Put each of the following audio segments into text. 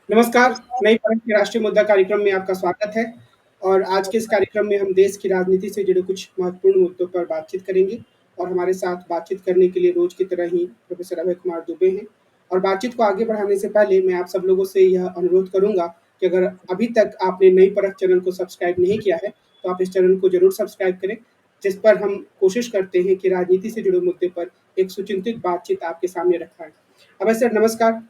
नमस्कार, नई परख के राष्ट्रीय मुद्दा कार्यक्रम में आपका स्वागत है और आज के इस कार्यक्रम में हम देश की राजनीति से जुड़े कुछ महत्वपूर्ण मुद्दों पर बातचीत करेंगे और हमारे साथ बातचीत करने के लिए रोज की तरह ही प्रोफेसर अभय कुमार दुबे हैं। और बातचीत को आगे बढ़ाने से पहले मैं आप सब लोगों से यह अनुरोध करूंगा कि अगर अभी तक आपने नई परख चैनल को सब्सक्राइब नहीं किया है, तो आप इस चैनल को ज़रूर सब्सक्राइब करें, जिस पर हम कोशिश करते हैं कि राजनीति से जुड़े मुद्दे पर एक सुचिंतित बातचीत आपके सामने रखाएँ। अभय सर नमस्कार।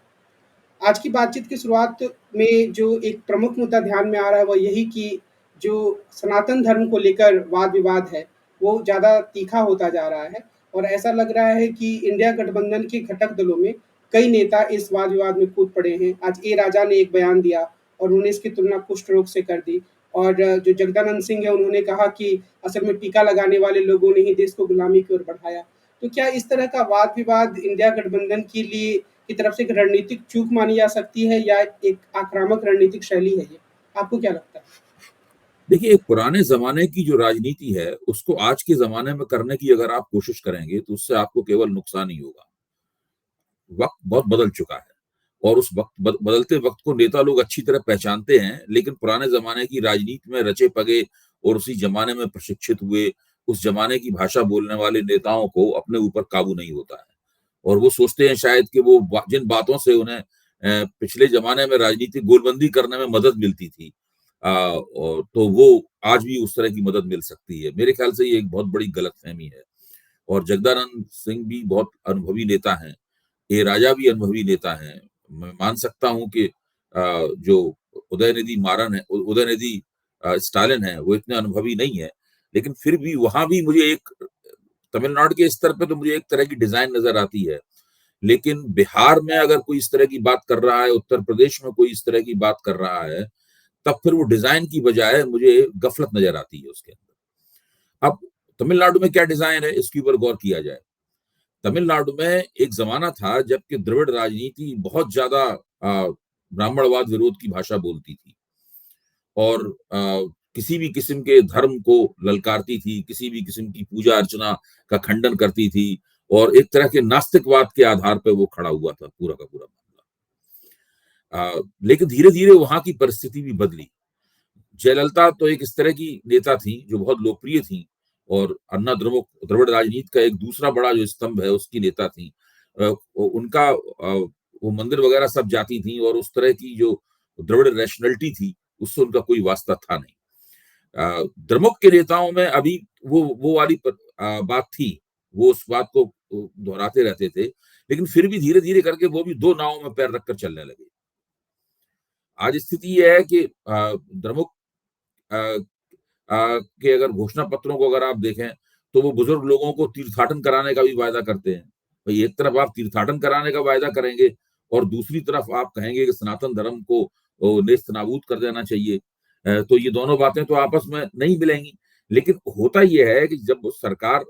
आज की बातचीत की शुरुआत में जो एक प्रमुख मुद्दा ध्यान में आ रहा है, वो यही कि जो सनातन धर्म को लेकर वाद-विवाद है, वो ज़्यादा तीखा होता जा रहा है और ऐसा लग रहा है कि इंडिया गठबंधन के घटक दलों में कई नेता इस वाद-विवाद में कूद पड़े हैं। आज ए राजा ने एक बयान दिया और उन्होंने इसकी तुलना कुष्ठ रोग से कर दी और जो जगदानंद सिंह हैं, उन्होंने कहा कि असल में टीका लगाने वाले लोगों ने ही देश को गुलामी की ओर बढ़ाया। तो क्या इस तरह का वाद-विवाद इंडिया गठबंधन के लिए की तरफ से एक रणनीतिक चूक मानी जा सकती है या एक आक्रामक रणनीतिक शैली है ये? आपको क्या लगता है? देखिए, एक पुराने ज़माने की जो राजनीति है, उसको आज के ज़माने में करने की अगर आप कोशिश करेंगे, तो उससे आपको केवल नुकसान ही होगा। वक़्त बहुत बदल चुका है और उस वक़्त बदलते वक़्त को नेता लोग अच्छी तरह पहचानते हैं, लेकिन पुराने ज़माने की राजनीति में रचे-पगे और उसी ज़माने में प्रशिक्षित हुए, उस ज़माने की भाषा बोलने वाले नेताओं को अपने ऊपर काबू नहीं होता है। और वो सोचते हैं शायद कि वो जिन बातों से उन्हें पिछले ज़माने में राजनीतिक गोलबंदी करने में मदद मिलती थी, और तो वो आज भी उस तरह की मदद मिल सकती है। मेरे ख्याल से ये एक बहुत बड़ी गलतफ़हमी है और जगदानंद सिंह भी बहुत अनुभवी नेता हैं। ए राजा भी अनुभवी नेता हैं। मैं मान सकता हूँ कि जो उदयनिधि मारन है, उदयनिधि स्टालिन है, वो इतने अनुभवी नहीं है, लेकिन फिर भी वहाँ भी मुझे एक तमिलनाडु के स्तर पे तो मुझे एक तरह की डिज़ाइन नज़र आती है। लेकिन बिहार में अगर कोई इस तरह की बात कर रहा है, उत्तर प्रदेश में कोई इस तरह की बात कर रहा है, तब फिर वो डिज़ाइन की बजाय मुझे गफ़लत नज़र आती है उसके अंदर। अब तमिलनाडु में क्या डिज़ाइन है, इसके ऊपर गौर किया जाए। तमिलनाडु में एक ज़माना था जबकि द्रविड़ राजनीति बहुत ज़्यादा ब्राह्मणवाद विरोध की भाषा बोलती थी और किसी भी किस्म के धर्म को ललकारती थी, किसी भी किस्म की पूजा-अर्चना का खंडन करती थी और एक तरह के नास्तिकवाद के आधार पे वो खड़ा हुआ था पूरा का पूरा मामला। लेकिन धीरे-धीरे वहाँ की परिस्थिति भी बदली। जयललिता तो एक इस तरह की नेता थी जो बहुत लोकप्रिय थी और अन्ना द्रमुक द्रविड़ राजनीति का एक दूसरा बड़ा जो स्तंभ है उसकी नेता थी। उनका वो मंदिर वगैरह सब जाती थी और उस तरह की जो द्रविड़ रैशनैलिटी थी उससे उनका कोई वास्ता था नहीं। द्रमुक के नेताओं में अभी वो वाली बात थी, वो उस बात को दोहराते रहते थे, लेकिन फिर भी धीरे-धीरे करके वो भी 2 नावों में पैर रखकर चलने लगे। आज स्थिति ये है कि द्रमुक अ के अगर घोषणा पत्रों को अगर आप देखें, तो वो बुजुर्ग लोगों को तीर्थाटन कराने का भी वायदा करते हैं। भई एक तरफ आप तीर्थाटन कराने का वायदा करेंगे और दूसरी तरफ आप कहेंगे कि सनातन धर्म को नेस्तनाबूद कर देना चाहिए। तो ये दोनों बातें तो आपस में नहीं मिलेंगी। लेकिन होता ये है कि जब सरकार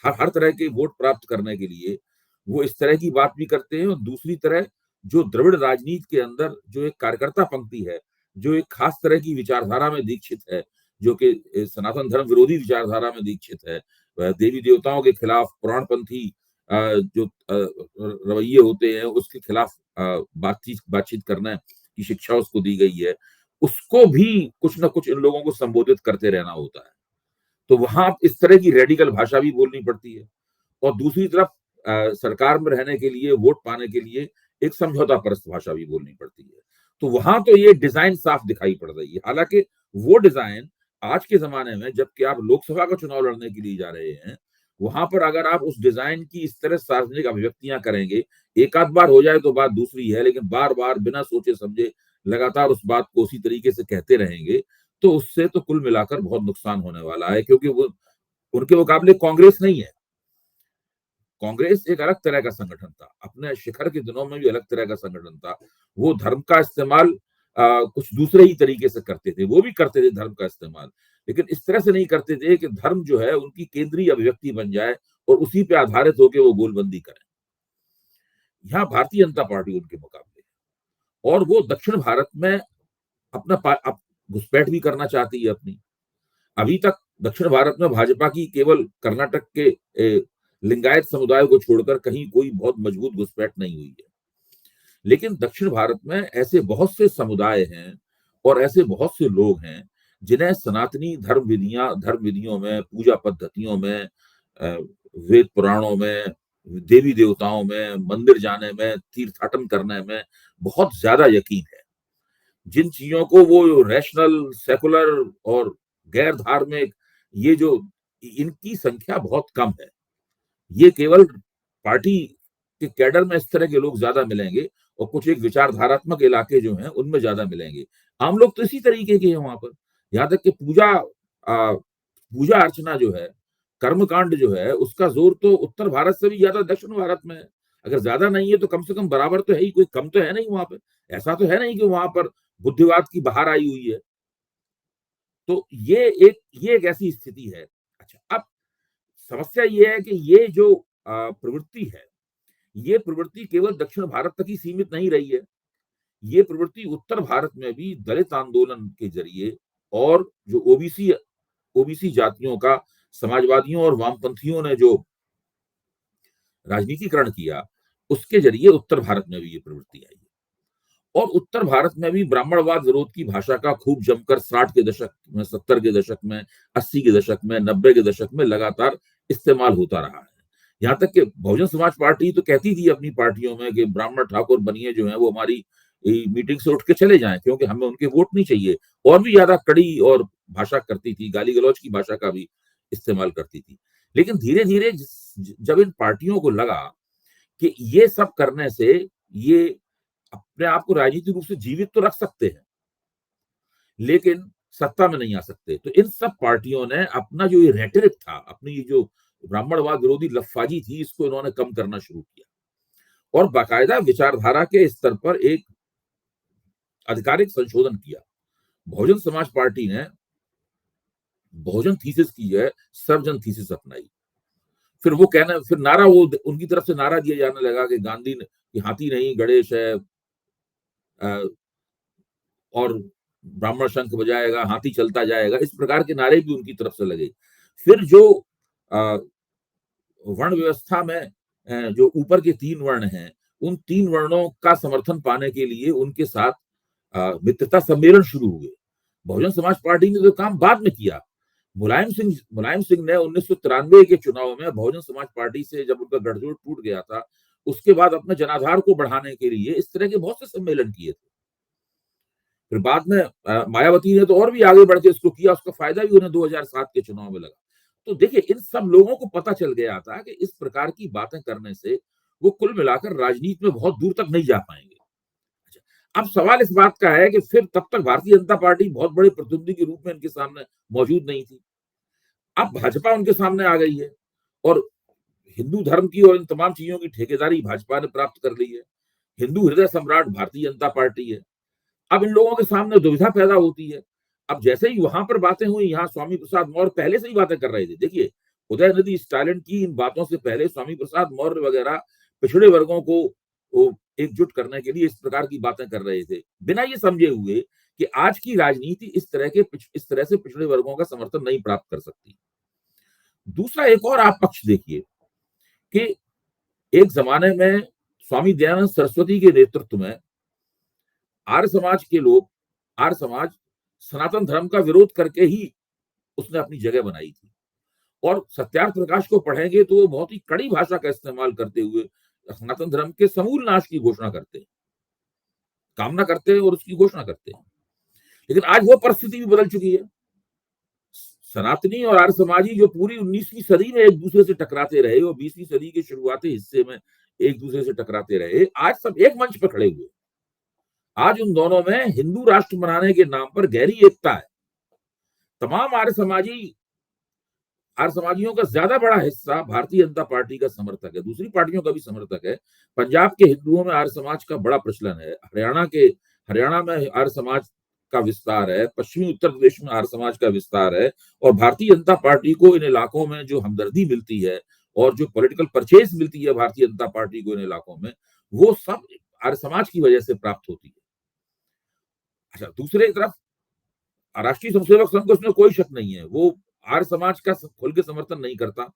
हर हर तरह के वोट प्राप्त करने के लिए वो इस तरह की बात भी करते हैं और दूसरी तरह जो द्रविड़ राजनीति के अंदर जो एक कार्यकर्ता पंक्ति है, जो एक खास तरह की विचारधारा में दीक्षित है, जो कि सनातन धर्म विरोधी विचारधारा में दीक्षित है, देवी देवताओं के खिलाफ पुराणपंथी जो रवैये होते हैं उसके खिलाफ बातचीत बातचीत करने की शिक्षा उसको दी गई है, उसको भी कुछ ना कुछ इन लोगों को संबोधित करते रहना होता है। तो वहां इस तरह की रेडिकल भाषा भी बोलनी पड़ती है और दूसरी तरफ सरकार में रहने के लिए वोट पाने के लिए एक समझौता परस्त भाषा भी बोलनी पड़ती है। तो वहां तो ये डिजाइन साफ दिखाई पड़ रही है। हालांकि वो डिजाइन आज के ज़माने में जबकि आप लोकसभा का चुनाव लड़ने के लिए जा रहे हैं, वहाँ पर अगर आप उस डिजाइन की इस तरह सार्वजनिक अभिव्यक्तियाँ करेंगे, एक आध बार हो जाए तो बात दूसरी है, लेकिन बार-बार बिना सोचे-समझे लगातार उस बात को उसी तरीके से कहते रहेंगे, तो उससे तो कुल मिलाकर बहुत नुकसान होने वाला है क्योंकि वो उनके मुकाबले कांग्रेस नहीं है। कांग्रेस एक अलग तरह का संगठन था, अपने शिखर के दिनों में भी अलग तरह का संगठन था। वो धर्म का इस्तेमाल कुछ दूसरे ही तरीके से करते थे, वो भी करते थे धर्म का इस्तेमाल, लेकिन इस तरह से नहीं करते थे कि धर्म जो है उनकी केंद्रीय अभिव्यक्ति बन जाए और उसी पे आधारित होके वो गोलबंदी करें। यहाँ भारतीय जनता पार्टी उनके मुकाबले है और वो दक्षिण भारत में घुसपैठ भी करना चाहती है अपनी। अभी तक दक्षिण भारत में भाजपा की केवल कर्नाटक के लिंगायत समुदाय को छोड़कर कहीं कोई बहुत मजबूत घुसपैठ नहीं हुई है। लेकिन दक्षिण भारत में ऐसे बहुत से समुदाय हैं और ऐसे बहुत से लोग हैं जिन्हें सनातनी धर्म विधियों में, पूजा पद्धतियों में, वेद पुराणों में, देवी देवताओं में, मंदिर जाने में, तीर्थाटन करने में बहुत ज्यादा यकीन है। जिन चीजों को वो रैशनल, सेकुलर और गैर धार्मिक, ये जो इनकी संख्या बहुत कम है। ये केवल पार्टी के कैडर में इस तरह के लोग ज्यादा मिलेंगे और कुछ एक विचारधारात्मक इलाके जो हैं उनमें ज्यादा मिलेंगे। आम लोग तो इसी तरीके के हैं वहां पर। यहाँ तक कि पूजा अर्चना जो है, कर्मकांड जो है, उसका जोर तो उत्तर भारत से भी ज्यादा दक्षिण भारत में है। अगर ज्यादा नहीं है तो कम से कम बराबर तो है ही, कोई कम तो है नहीं वहां पर। ऐसा तो है नहीं कि वहां पर बुद्धिवाद की बहार आई हुई है। तो ये एक ऐसी स्थिति है। अच्छा, अब समस्या ये है कि ये जो प्रवृत्ति है, ये प्रवृत्ति केवल दक्षिण भारत तक ही सीमित नहीं रही है। ये प्रवृत्ति उत्तर भारत में भी दलित आंदोलन के जरिए और जो ओबीसी जातियों का समाजवादियों और वामपंथियों ने जो राजनीतिकरण किया, उसके जरिए उत्तर भारत में भी ये प्रवृत्ति आई है। और उत्तर भारत में भी ब्राह्मणवाद विरोध की भाषा का खूब जमकर 60 के दशक में, 70 के दशक में, 80 के दशक में, 90 के दशक में लगातार इस्तेमाल होता रहा है। यहाँ तक कि बहुजन समाज पार्टी तो कहती थी अपनी पार्टियों में कि ब्राह्मण ठाकुर बनिए जो है वो हमारी मीटिंग से उठ के चले जाएं, क्योंकि हमें उनके वोट नहीं चाहिए। और भी ज्यादा कड़ी और भाषा करती थी, गाली गलौज की भाषा का भी इस्तेमाल करती थी। लेकिन धीरे धीरे जब इन पार्टियों को लगा कि ये सब करने से ये अपने आप को राजनीतिक रूप से जीवित तो रख सकते हैं, लेकिन सत्ता में नहीं आ सकते, तो इन सब पार्टियों ने अपना जो ये रेटरिक था, अपनी ये जो ब्राह्मणवाद विरोधी लफाजी थी, इसको इन्होंने कम करना शुरू किया और बाकायदा विचारधारा के स्तर पर एक आधिकारिक संशोधन किया। बहुजन समाज पार्टी ने बहुजन थीसिस की है, सर्वजन थीसिस अपनाई। फिर नारा वो उनकी तरफ से नारा दिया जाने लगा कि गांधी की हाथी नहीं गणेश है, और ब्राह्मण शंख बजाएगा, हाथी चलता जाएगा, इस प्रकार के नारे भी उनकी तरफ से लगे। फिर जो वर्ण व्यवस्था में जो ऊपर के 3 वर्ण हैं, उन 3 वर्णों का समर्थन पाने के लिए उनके साथ मित्रता सम्मेलन शुरू हुए। बहुजन समाज पार्टी ने तो काम बाद में किया। मुलायम सिंह ने 1993 के चुनाव में बहुजन समाज पार्टी से जब उनका गठजोड़ टूट गया था, उसके बाद अपने जनाधार को बढ़ाने के लिए इस तरह के बहुत से सम्मेलन किए थे। फिर बाद में मायावती ने तो और भी आगे बढ़ के इसको किया, उसका फायदा भी उन्हें 2007 के चुनाव में लगा। तो देखिए, इन सब लोगों को पता चल गया था कि इस प्रकार की बातें करने से वो कुल मिलाकर राजनीति में बहुत दूर तक नहीं जा पाएंगे। अच्छा, अब सवाल इस बात का है कि फिर तब तक भारतीय जनता पार्टी बहुत बड़े प्रतिद्वंदी के रूप में इनके सामने मौजूद नहीं थी। अब भाजपा उनके सामने आ गई है और हिंदू धर्म की और इन तमाम चीजों की ठेकेदारी भाजपा ने प्राप्त कर ली है। हिंदू हृदय सम्राट भारतीय जनता पार्टी है। अब इन लोगों के सामने दुविधा पैदा होती है। अब जैसे ही वहां पर बातें हुई, यहाँ स्वामी प्रसाद मौर्य पहले से ही बातें कर रहे थे। देखिए, उदयनिधि स्टालिन की इन बातों से पहले स्वामी प्रसाद मौर्य वगैरह पिछड़े वर्गों को एकजुट करने के लिए इस प्रकार की बातें कर रहे थे, बिना ये समझे हुए कि आज की राजनीति इस तरह से पिछड़े वर्गों का समर्थन नहीं प्राप्त कर सकती। दूसरा एक और आप पक्ष देखिए कि एक जमाने में स्वामी दयानंद सरस्वती के नेतृत्व में आर्य समाज सनातन धर्म का विरोध करके ही उसने अपनी जगह बनाई थी। और सत्यार्थ प्रकाश को पढ़ेंगे तो वो बहुत ही कड़ी भाषा का इस्तेमाल करते हुए सनातन धर्म के समूल नाश की घोषणा करते हैं, कामना करते हैं और उसकी घोषणा करते हैं। लेकिन आज वो परिस्थिति भी बदल चुकी है। सनातनी और आर्य समाजी जो पूरी 19वीं सदी में एक दूसरे से टकराते रहे और 20वीं सदी के शुरुआती हिस्से में एक दूसरे से टकराते रहे, आज सब एक मंच पर खड़े हुए। आज उन दोनों में हिंदू राष्ट्र बनाने के नाम पर गहरी एकता है। तमाम आर्य समाजियों का ज्यादा बड़ा हिस्सा भारतीय जनता पार्टी का समर्थक है, दूसरी पार्टियों का भी समर्थक है। पंजाब के हिंदुओं में आर्य समाज का बड़ा प्रचलन है, हरियाणा में आर्य समाज का विस्तार है, पश्चिमी उत्तर प्रदेश में आर्य समाज का विस्तार है। और भारतीय जनता पार्टी को इन इलाकों में जो हमदर्दी मिलती है और जो पॉलिटिकल परचेज मिलती है भारतीय जनता पार्टी को इन इलाकों में, वो सब आर्य समाज की वजह से प्राप्त होती है। अच्छा, दूसरी तरफ राष्ट्रीय स्वयंसेवक संघ को इसमें कोई शक नहीं है, वो आर्य समाज का खुल के समर्थन नहीं करता।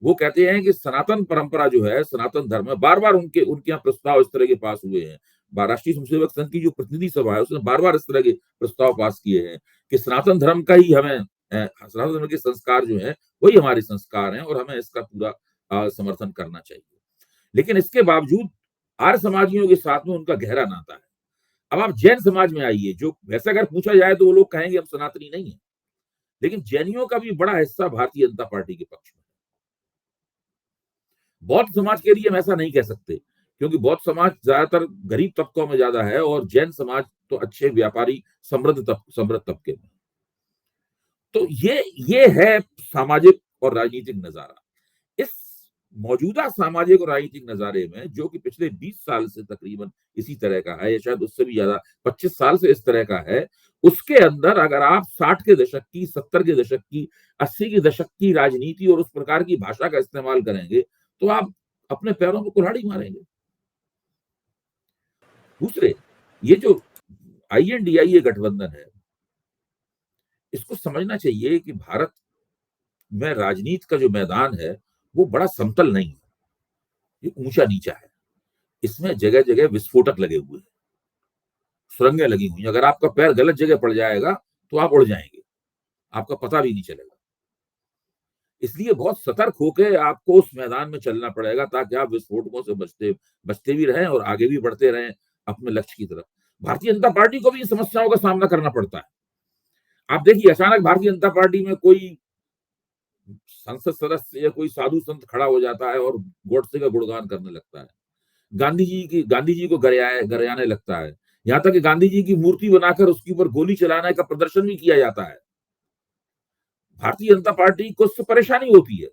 वो कहते हैं कि सनातन परंपरा जो है, सनातन धर्म है, बार बार उनके यहाँ प्रस्ताव इस तरह के पास हुए हैं, राष्ट्रीय स्वयंसेवक संघ की जो प्रतिनिधि सभा है उसने बार-बार इस तरह के प्रस्ताव पास किए हैं कि सनातन धर्म का ही हमें सनातन धर्म के संस्कार जो हैं वही हमारे संस्कार हैं और हमें इसका पूरा समर्थन करना चाहिए। लेकिन इसके बावजूद आर्य समाजियों के साथ में उनका गहरा नाता है। अब आप जैन समाज में आइए, जो वैसे अगर पूछा जाए तो वो लोग कहेंगे हम सनातनी नहीं है, लेकिन जैनियों का भी बड़ा हिस्सा भारतीय जनता पार्टी के पक्ष में। बौद्ध समाज के लिए हम ऐसा नहीं कह सकते, क्योंकि बौद्ध समाज ज्यादातर गरीब तबकों में ज्यादा है और जैन समाज तो अच्छे व्यापारी समृद्ध तबके में। तो ये है सामाजिक और राजनीतिक नजारा। इस मौजूदा सामाजिक और राजनीतिक नजारे में, जो कि पिछले 20 साल से तकरीबन इसी तरह का है, या शायद उससे भी ज्यादा 25 साल से इस तरह का है, उसके अंदर अगर आप 60 के दशक की, 70 के दशक की, 80 के दशक की राजनीति और उस प्रकार की भाषा का इस्तेमाल करेंगे तो आप अपने पैरों में कुल्हाड़ी मारेंगे। दूसरे, ये जो INDIA गठबंधन है, इसको समझना चाहिए कि भारत में राजनीति का जो मैदान है वो बड़ा समतल नहीं है, ये ऊंचा नीचा है। इसमें जगह जगह विस्फोटक लगे हुए हैं, सुरंगें लगी हुई हैं। अगर आपका पैर गलत जगह पड़ जाएगा तो आप उड़ जाएंगे, आपका पता भी नहीं चलेगा। इसलिए बहुत सतर्क होकर आपको उस मैदान में चलना पड़ेगा, ताकि आप विस्फोटकों से बचते बचते भी रहें और आगे भी बढ़ते रहें अपने लक्ष्य की तरफ। भारतीय जनता पार्टी को भी इन समस्याओं का सामना करना पड़ता है। आप देखिए, अचानक भारतीय जनता पार्टी में कोई संसद सदस्य या कोई साधु संत खड़ा हो जाता है और गोडसे का गुणगान करने लगता है, गांधी जी को गरियाने लगता है, यहाँ तक कि गांधी जी की मूर्ति बनाकर उसके ऊपर गोली चलाने का प्रदर्शन भी किया जाता है। भारतीय जनता पार्टी को उससे परेशानी होती है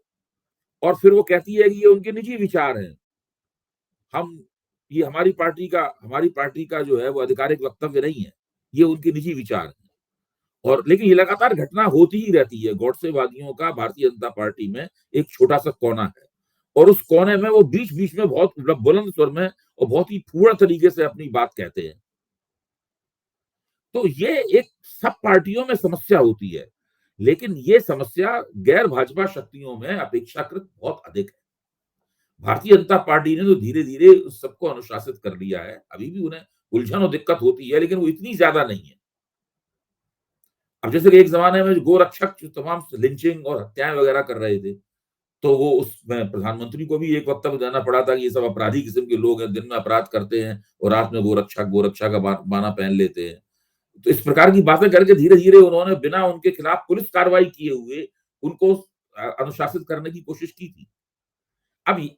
और फिर वो कहती है कि ये उनके निजी विचार हैं, हम ये हमारी पार्टी का जो है वो आधिकारिक वक्तव्य नहीं है, ये उनके निजी विचार हैं। और लेकिन ये लगातार घटना होती ही रहती है। गॉडसेवादियों का भारतीय जनता पार्टी में एक छोटा सा कोना है और उस कोने में वो बीच बीच में बहुत बुलंद स्वर में और बहुत ही फूहड़ तरीके से अपनी बात कहते हैं। तो ये एक सब पार्टियों में समस्या होती है, लेकिन ये समस्या गैर भाजपा शक्तियों में अपेक्षाकृत बहुत अधिक है। भारतीय जनता पार्टी ने तो धीरे धीरे उस सबको अनुशासित कर लिया है। अभी भी उन्हें उलझन और दिक्कत होती है, लेकिन वो इतनी ज्यादा नहीं है। अब जैसे कि एक जमाने में गोरक्षक जो तमाम लिंचिंग और हत्याएं वगैरह कर रहे थे, तो वो उसमें प्रधानमंत्री को भी एक वक्तव्य देना पड़ा था कि ये सब अपराधी किस्म के लोग हैं, दिन में अपराध करते हैं और रात में गोरक्षा का बाना पहन लेते हैं। तो इस प्रकार की बातें करके धीरे धीरे उन्होंने बिना उनके खिलाफ पुलिस कार्रवाई किए हुए उनको अनुशासित करने की कोशिश की थी। अब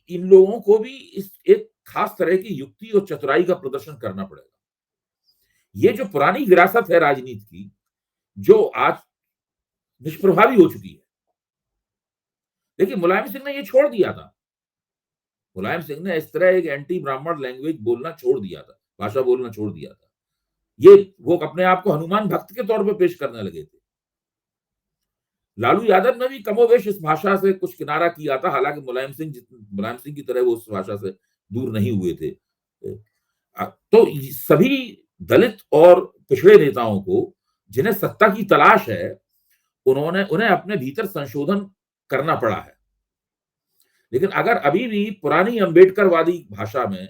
इन लोगों को भी इस एक खास तरह की युक्ति और चतुराई का प्रदर्शन करना पड़ेगा। ये जो पुरानी विरासत है राजनीति की, जो आज निष्प्रभावी हो चुकी है। देखिए, मुलायम सिंह ने ये छोड़ दिया था। मुलायम सिंह ने इस तरह एक एंटी ब्राह्मण लैंग्वेज बोलना छोड़ दिया था, भाषा बोलना छोड़ दिया था। ये वो अपने आप को हनुमान भक्त के तौर पे पेश करने लगे थे। लालू यादव ने भी कमोबेश इस भाषा से कुछ किनारा किया था, हालांकि मुलायम सिंह की तरह वो उस भाषा से दूर नहीं हुए थे। तो सभी दलित और पिछड़े नेताओं को, जिन्हें सत्ता की तलाश है, उन्हें अपने भीतर संशोधन करना पड़ा है। लेकिन अगर अभी भी पुरानी अंबेडकरवादी भाषा में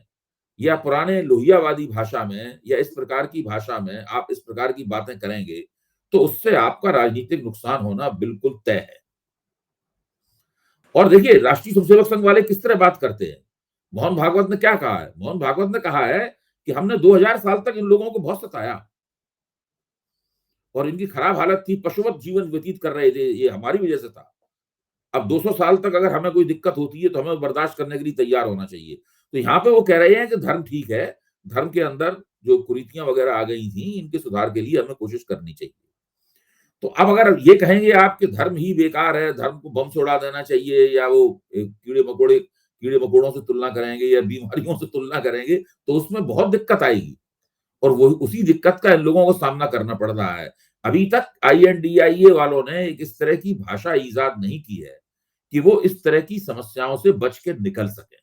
या पुराने लोहियावादी भाषा में या इस प्रकार की भाषा में आप इस प्रकार की बातें करेंगे, तो उससे आपका राजनीतिक नुकसान होना बिल्कुल तय है। और देखिए, राष्ट्रीय स्वयंसेवक संघ वाले किस तरह बात करते हैं। मोहन भागवत ने क्या कहा है? मोहन भागवत ने कहा है कि हमने 2000 साल तक इन लोगों को बहुत सताया और इनकी खराब हालत थी, पशुवत जीवन व्यतीत कर रहे थे, ये हमारी वजह से था। अब 200 साल तक अगर हमें कोई दिक्कत होती है तो हमें बर्दाश्त करने के लिए तैयार होना चाहिए। तो यहाँ पे वो कह रहे हैं कि धर्म ठीक है, धर्म के अंदर जो कुरीतियां वगैरह आ गई थी, इनके सुधार के लिए हमें कोशिश करनी चाहिए। तो अब अगर ये कहेंगे आप कि धर्म ही बेकार है, धर्म को बम से उड़ा देना चाहिए, या वो कीड़े मकोड़ों से तुलना करेंगे या बीमारियों से तुलना करेंगे, तो उसमें बहुत दिक्कत आएगी और वो उसी दिक्कत का इन लोगों को सामना करना पड़ रहा है। अभी तक INDIA वालों ने एक इस तरह की भाषा ईजाद नहीं की है कि वो इस तरह की समस्याओं से बच के निकल सके।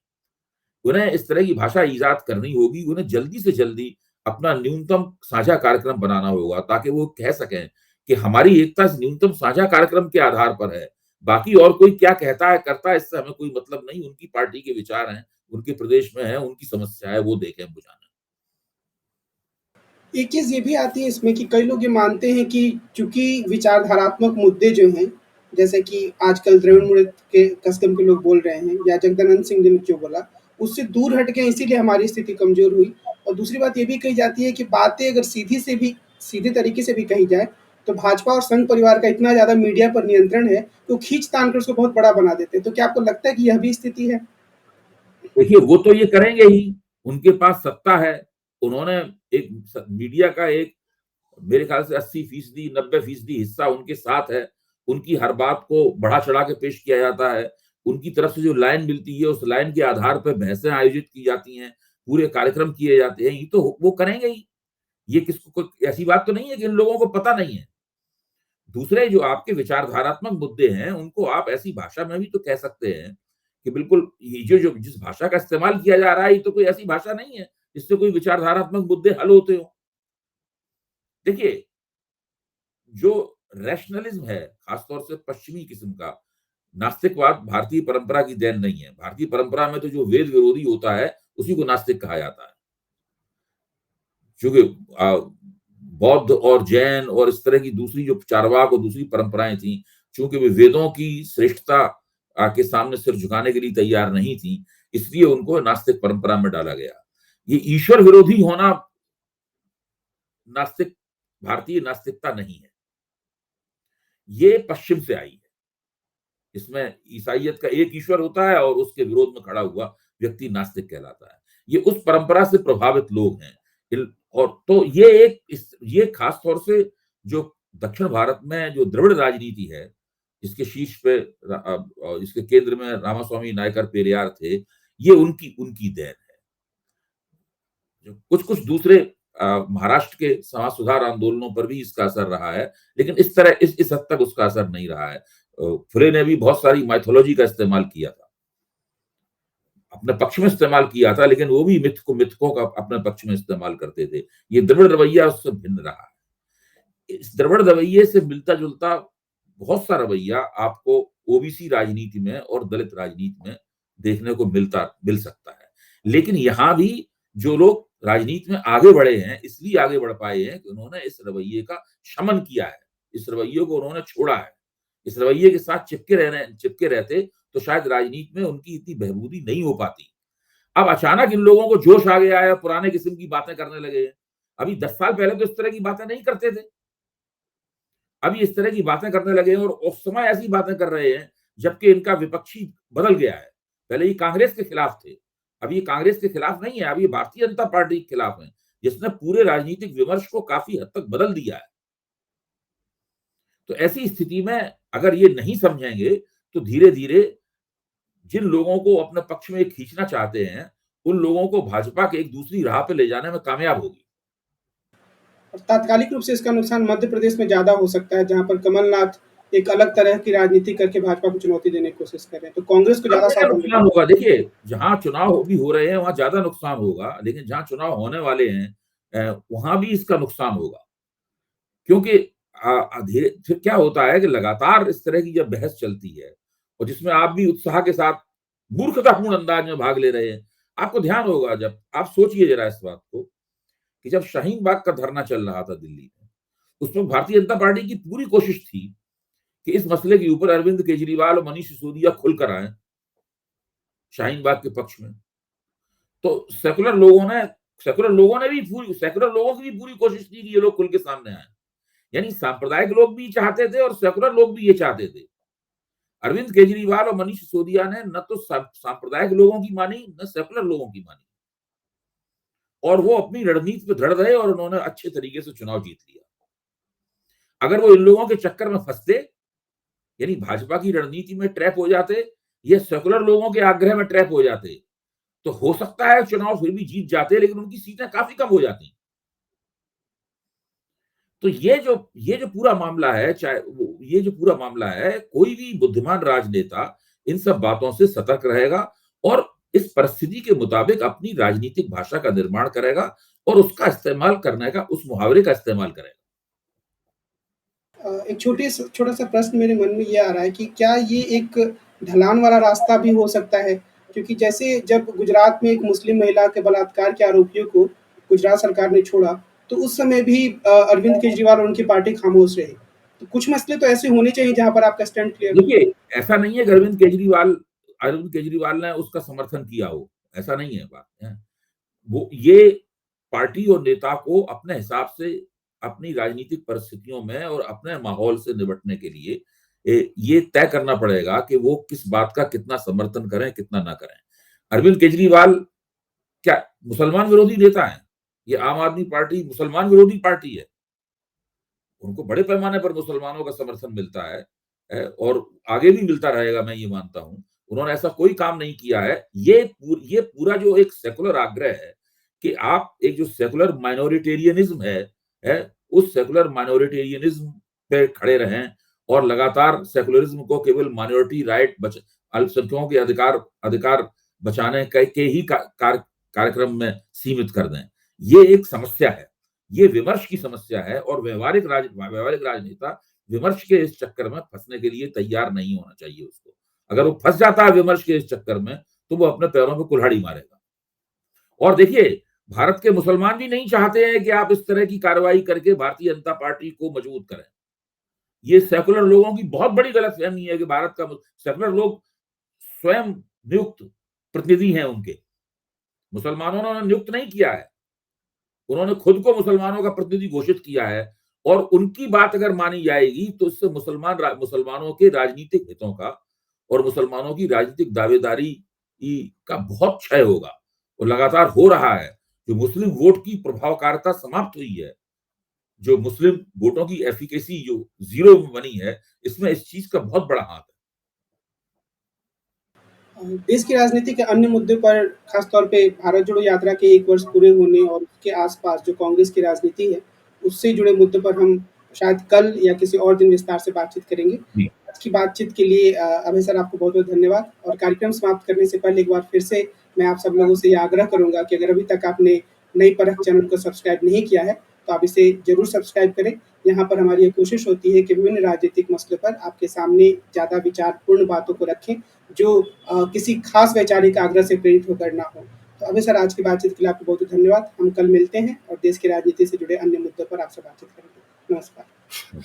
उन्हें इस तरह की भाषा ईजाद करनी होगी, उन्हें जल्दी से जल्दी अपना न्यूनतम साझा कार्यक्रम बनाना होगा, ताकि वो कह सकें कि हमारी एकता इस न्यूनतम साझा कार्यक्रम के आधार पर है। बाकी और कोई क्या कहता है करता है, इससे हमें कोई मतलब नहीं। उनकी पार्टी के विचार हैं, उनके प्रदेश में है, उनकी समस्या है, वो देखें बुझाना। एक चीज़ ये भी आती है इसमें कि कई लोग ये मानते हैं कि चूँकि विचारधारात्मक मुद्दे जो हैं, जैसे कि आजकल द्रविड़ हुँ। मुड़ेत के कसदम के लोग बोल रहे हैं या जगदानंद सिंह जी ने जो बोला, उससे दूर हट गए इसीलिए हमारी स्थिति कमज़ोर हुई। और दूसरी बात ये भी कही जाती है कि बातें अगर सीधे तरीके से भी कही जाए, तो भाजपा और संघ परिवार का इतना ज़्यादा मीडिया पर नियंत्रण है, कि वो खींच-तान कर उसको बहुत बड़ा बना देते हैं। तो क्या आपको लगता है कि यह भी स्थिति है? देखिए, वो तो ये करेंगे ही, उनके पास सत्ता है। उन्होंने एक मीडिया का एक मेरे ख्याल से 80% 90% हिस्सा उनके साथ है। उनकी हर बात को बढ़ा-चढ़ा के पेश किया जाता है। उनकी तरफ से जो लाइन मिलती है, उस लाइन के आधार पे बहसें आयोजित की जाती हैं, पूरे कार्यक्रम किए जाते हैं। ये तो वो करेंगे ही। ये किसको कोई ऐसी बात तो नहीं है कि इन लोगों को पता नहीं है। दूसरे जो आपके विचारधारात्मक मुद्दे हैं, उनको आप ऐसी भाषा में भी तो कह सकते हैं कि बिल्कुल ये जो जिस भाषा का इस्तेमाल किया जा रहा है, ये तो कोई ऐसी भाषा नहीं है, जिससे कोई विचारधारात्मक मुद्दे हल होते हों। देखिए, जो रैशनलिज़्म है, खासतौर से पश्चिमी किस्म का, नास्तिकवाद भारतीय परंपरा की देन नहीं है। भारतीय परंपरा में तो जो वेद विरोधी होता है, उसी को नास्तिक कहा जाता है। चूँकि बौद्ध और जैन और इस तरह की दूसरी जो चारवाक और दूसरी परंपराएँ थीं, चूँकि वे वेदों की श्रेष्ठता के सामने सिर झुकाने के लिए तैयार नहीं थीं, इसलिए उनको नास्तिक परंपरा में डाला गया। ये ईश्वर विरोधी होना नास्तिक भारतीय नास्तिकता नहीं है। ये पश्चिम से आई है। इसमें ईसाइयत का एक ईश्वर होता है और उसके विरोध में खड़ा हुआ व्यक्ति नास्तिक कहलाता है। ये उस परंपरा से प्रभावित लोग हैं। और तो ये खास तौर से जो दक्षिण भारत में जो द्रविड़ राजनीति है, जिसके शीर्ष पे इसके केंद्र में रामास्वामी नायकर पेरियार थे, ये उनकी उनकी देन है। जो कुछ-कुछ दूसरे महाराष्ट्र के समाज सुधार आंदोलनों पर भी इसका असर रहा है, लेकिन इस तरह इस हद तक उसका असर नहीं रहा है। फुले ने भी बहुत सारी माइथोलॉजी का इस्तेमाल किया था। अपने पक्ष में इस्तेमाल किया था, लेकिन वो भी मिथकों का अपने पक्ष में इस्तेमाल करते थे। ये द्रविड़ रवैया उससे भिन्न रहा है। इस द्रविड़ रवैये से मिलता-जुलता बहुत सा रवैया आपको ओबीसी राजनीति में और दलित राजनीति में देखने को मिल सकता है। लेकिन यहाँ भी जो लोग राजनीति में आगे बढ़े हैं, इसलिए आगे बढ़ पाए हैं कि उन्होंने इस रवैये का शमन किया है। इस रवैये को उन्होंने छोड़ा है। इस रवैये के साथ चिपके रहते तो शायद राजनीति में उनकी इतनी बहबूदी नहीं हो पाती। अब अचानक इन लोगों को जोश आ गया है, पुराने किस्म की बातें करने लगे हैं। अभी 10 साल पहले तो इस तरह की बातें नहीं करते थे। अभी इस तरह की बातें करने लगे हैं और उस समय ऐसी बातें कर रहे हैं, जबकि इनका विपक्षी बदल गया है। पहले ये कांग्रेस के खिलाफ थे, अब ये कांग्रेस के खिलाफ नहीं है, अब ये भारतीय जनता पार्टी के खिलाफ हैं, जिसने पूरे राजनीतिक विमर्श को काफ़ी हद तक बदल दिया है। तो ऐसी स्थिति में अगर ये नहीं समझेंगे, तो धीरे-धीरे जिन लोगों को अपने पक्ष में खींचना चाहते हैं, उन लोगों को भाजपा के एक दूसरी राह पे ले जाने में कामयाब होगी। और तात्कालिक रूप से इसका नुकसान मध्य प्रदेश में ज़्यादा हो सकता है, जहाँ पर कमलनाथ एक अलग तरह की राजनीति करके भाजपा को चुनौती देने की कोशिश कर रहे हैं। तो कांग्रेस को सब ज़्यादा जगह सावधान रहना नुकसान होगा। होगा। देखिए, जहाँ चुनाव भी हो रहे हैं, वहाँ ज़्यादा नुकसान होगा, लेकिन जहाँ चुनाव होने वाले हैं वहाँ भी इसका नुकसान होगा। क्योंकि धीरे फिर क्या होता है कि लगातार इस तरह की जब बहस चलती है और जिसमें आप भी उत्साह के साथ मूर्खतापूर्ण अंदाज में भाग ले रहे हैं, आपको ध्यान होगा जब आप सोचिए ज़रा इस बात को कि जब शाहीन बाग का धरना चल रहा था दिल्ली में, उसमें भारतीय जनता पार्टी की पूरी कोशिश थी कि इस मसले के ऊपर अरविंद केजरीवाल और मनीष सिसोदिया खुलकर आएँ, शाहीन बाग के पक्ष में। तो सेकुलर लोगों ने भी सेकुलर लोगों की भी पूरी कोशिश की कि ये लोग खुल के सामने आएँ। यानी सांप्रदायिक लोग भी चाहते थे और सेकुलर लोग भी ये चाहते थे। अरविंद केजरीवाल और मनीष सिसोदिया ने न तो सांप्रदायिक लोगों की मानी, न सेकुलर लोगों की मानी। और वो अपनी रणनीति पे दृढ़ रहे और उन्होंने अच्छे तरीके से चुनाव जीत लिया। अगर वो इन लोगों के चक्कर में फँसते, यानी भाजपा की रणनीति में ट्रैप हो जाते, या सेकुलर लोगों के आग्रह में ट्रैप हो जाते, तो हो सकता है चुनाव फिर भी जीत जाते, लेकिन उनकी सीटें काफ़ी कम हो जाती। तो ये जो पूरा मामला है, चाहे वो ये जो पूरा मामला है, कोई भी बुद्धिमान राजनेता इन सब बातों से सतर्क रहेगा और इस परिस्थिति के मुताबिक अपनी राजनीतिक भाषा का निर्माण करेगा और उसका इस्तेमाल करने का उस मुहावरे का इस्तेमाल करेगा। एक छोटा-सा प्रश्न मेरे मन में ये आ रहा है कि क्या ये एक ढलान वाला रास्ता भी हो सकता है? क्योंकि जैसे जब गुजरात में एक मुस्लिम महिला के बलात्कार के आरोपियों को गुजरात सरकार ने छोड़ा, तो उस समय भी अरविंद केजरीवाल और उनकी पार्टी खामोश रही। तो कुछ मसले तो ऐसे होने चाहिए जहाँ पर आपका स्टैंड क्लियर हो। देखिए, ऐसा नहीं है कि अरविंद केजरीवाल ने उसका समर्थन किया हो, ऐसा नहीं है बात, हैं। वो ये पार्टी और नेता को अपने हिसाब से अपनी राजनीतिक परिस्थितियों में और अपने माहौल से निपटने के लिए ये तय करना पड़ेगा कि वो किस बात का कितना समर्थन करें, कितना ना करें। अरविंद केजरीवाल क्या मुसलमान विरोधी नेता हैं? ये आम आदमी पार्टी मुसलमान विरोधी पार्टी है। उनको बड़े पैमाने पर मुसलमानों का समर्थन मिलता है और आगे भी मिलता रहेगा, मैं ये मानता हूँ। उन्होंने ऐसा कोई काम नहीं किया है। ये पूरा जो एक सेकुलर आग्रह है कि आप एक जो सेकुलर माइनॉरिटेरियनिज़्म है, उस सेकुलर माइनॉरिटेरियनिज़्म पे खड़े रहें और लगातार सेकुलरिज़्म को केवल माइनॉरिटी राइट अल्पसंख्यकों के अधिकार बचाने के ही कार्यक्रम में सीमित कर दें। ये एक समस्या है। ये विमर्श की समस्या है और व्यावहारिक राजनेता विमर्श के इस चक्कर में फँसने के लिए तैयार नहीं होना चाहिए उसको। अगर वो फँस जाता है विमर्श के इस चक्कर में, तो वो अपने पैरों पे कुल्हाड़ी मारेगा। और देखिए, भारत के मुसलमान भी नहीं चाहते हैं कि आप इस तरह की कार्रवाई करके भारतीय जनता पार्टी को मजबूत करें। ये सेकुलर लोगों की बहुत बड़ी गलतफ़हमी है कि भारत का सेकुलर लोग स्वयं नियुक्त प्रतिनिधि हैं उनके। मुसलमानों ने नियुक्त नहीं किया है। उन्होंने खुद को मुसलमानों का प्रतिनिधि घोषित किया है और उनकी बात अगर मानी जाएगी तो इससे मुसलमानों के राजनीतिक हितों का और मुसलमानों की राजनीतिक दावेदारी का बहुत क्षय होगा और लगातार हो रहा है। जो मुस्लिम वोट की प्रभावकारिता समाप्त हुई है, जो मुस्लिम वोटों की एफिकेसी जो 0 बनी है, इसमें इस चीज़ का बहुत बड़ा हाथ है। देश की राजनीति के अन्य मुद्दों पर खास तौर पे भारत जोड़ो यात्रा के 1 वर्ष पूरे होने और उसके आस-पास जो कांग्रेस की राजनीति है, उससे जुड़े मुद्दों पर हम शायद कल या किसी और दिन विस्तार से बातचीत करेंगे। जी। आज की बातचीत के लिए अभय सर आपको बहुत-बहुत धन्यवाद और कार्यक्रम समाप्त करने से पहले एक बार फिर से मैं आप सब लोगों से ये आग्रह करूँगा कि अगर अभी तक आपने नई परख चैनल को सब्सक्राइब नहीं किया है, तो आप इसे ज़रूर सब्सक्राइब करें। यहाँ पर हमारी ये कोशिश होती है कि विभिन्न राजनीतिक मसलों पर आपके सामने ज़्यादा विचारपूर्ण बातों को रखें, जो किसी खास वैचारिक आग्रह से प्रेरित होकर ना हो। तो अभय सर आज की बातचीत के लिए आपको बहुत-बहुत धन्यवाद। हम कल मिलते हैं और देश की राजनीति से जुड़े अन्य मुद्दों पर आपसे बातचीत करेंगे। नमस्कार।